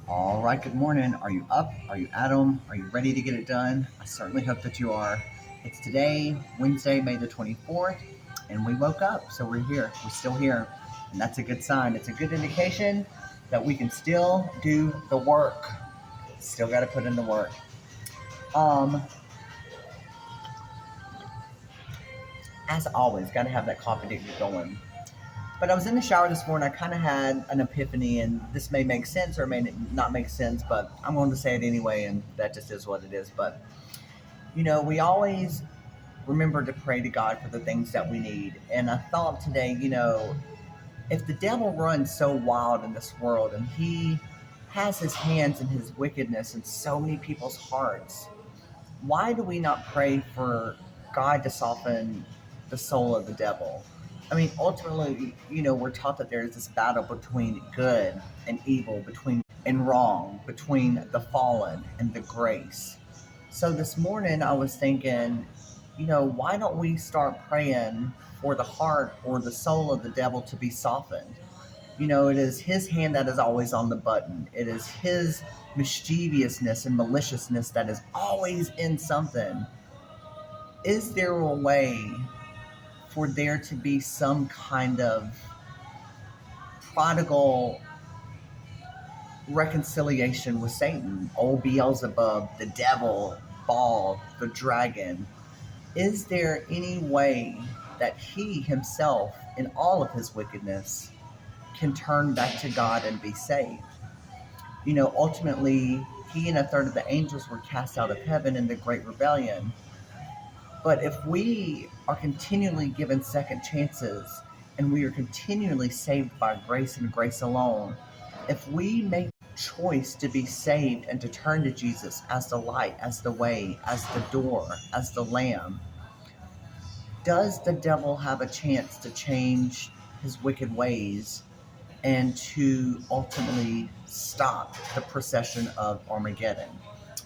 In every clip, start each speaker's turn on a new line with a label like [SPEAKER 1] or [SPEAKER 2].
[SPEAKER 1] All right, good morning. Are you up? Are you at 'em? Are you ready to get it done? I certainly hope that you are. It's today, Wednesday, May the 24th, and we woke up, so we're here. We're still here, and that's a good sign. It's a good indication that we can still do the work. Still got to put in the work. Um, as always, got to have that coffee to get going. But I was in the shower this morning. I kind of had an epiphany, and this may make sense or may not make sense, but I'm going to say it anyway, and that just is what it is. But we always remember to pray to God for the things that we need. And I thought today, if the devil runs so wild in this world and he has his hands and his wickedness in so many people's hearts, why do we not pray for God to soften the soul of the devil? I mean, ultimately, we're taught that there's this battle between good and evil, between and wrong, between the fallen and the grace. So this morning I was thinking, why don't we start praying for the heart or the soul of the devil to be softened? It is his hand that is always on the button. It is his mischievousness and maliciousness that is always in something. Is there a way for there to be some kind of prodigal reconciliation with Satan, old Beelzebub, the devil, Baal, the dragon? Is there any way that he himself, in all of his wickedness, can turn back to God and be saved? Ultimately, he and a third of the angels were cast out of heaven in the Great Rebellion. But if we are continually given second chances and we are continually saved by grace and grace alone, if we make a choice to be saved and to turn to Jesus as the light, as the way, as the door, as the lamb, does the devil have a chance to change his wicked ways and to ultimately stop the procession of Armageddon?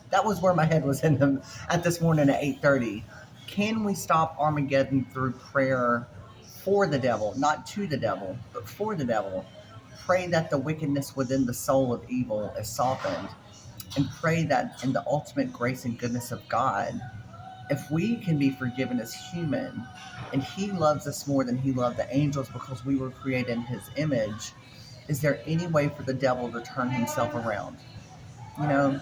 [SPEAKER 1] That was where my head was in them at this morning at 8:30. Can we stop Armageddon through prayer for the devil, not to the devil, but for the devil? Pray that the wickedness within the soul of evil is softened, and pray that in the ultimate grace and goodness of God, if we can be forgiven as human, and he loves us more than he loved the angels because we were created in his image, is there any way for the devil to turn himself around?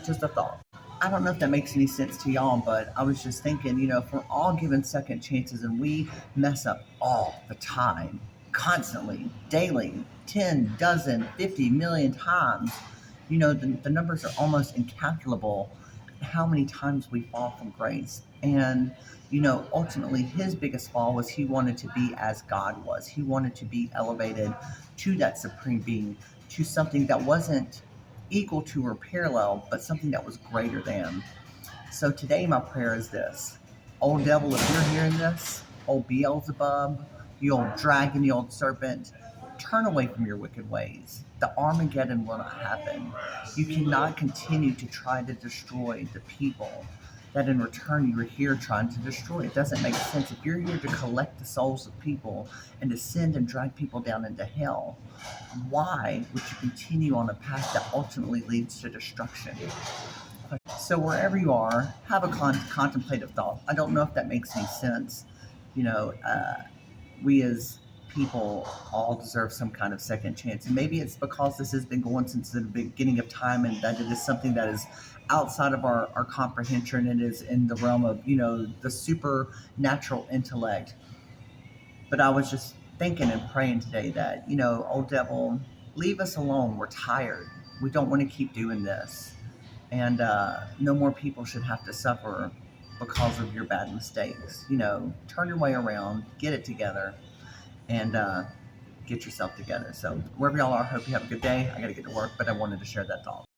[SPEAKER 1] Just a thought. I don't know if that makes any sense to y'all, but I was just thinking, if we're all given second chances and we mess up all the time, constantly, daily, 10, dozen, 50 million times, the numbers are almost incalculable how many times we fall from grace. And, ultimately his biggest fall was he wanted to be as God was. He wanted to be elevated to that supreme being, to something that wasn't equal to or parallel, but something that was greater than. So today, my prayer is this: old devil, if you're hearing this, old Beelzebub, you old dragon, you old serpent, turn away from your wicked ways. The Armageddon will not happen. You cannot continue to try to destroy the people that in return you are here trying to destroy. It doesn't make sense. If you're here to collect the souls of people and to send and drag people down into hell, why would you continue on a path that ultimately leads to destruction? So wherever you are, have a contemplative thought. I don't know if that makes any sense. You know, uh, we as people all deserve some kind of second chance, and maybe it's because this has been going since the beginning of time, and that it is something that is outside of our comprehension. It is in the realm of the supernatural intellect. But I was just thinking and praying today that, old devil, leave us alone. We're tired. We don't want to keep doing this. And no more people should have to suffer because of your bad mistakes. Turn your way around, get it together, and get yourself together. So, wherever y'all are, hope you have a good day. I got to get to work, but I wanted to share that thought.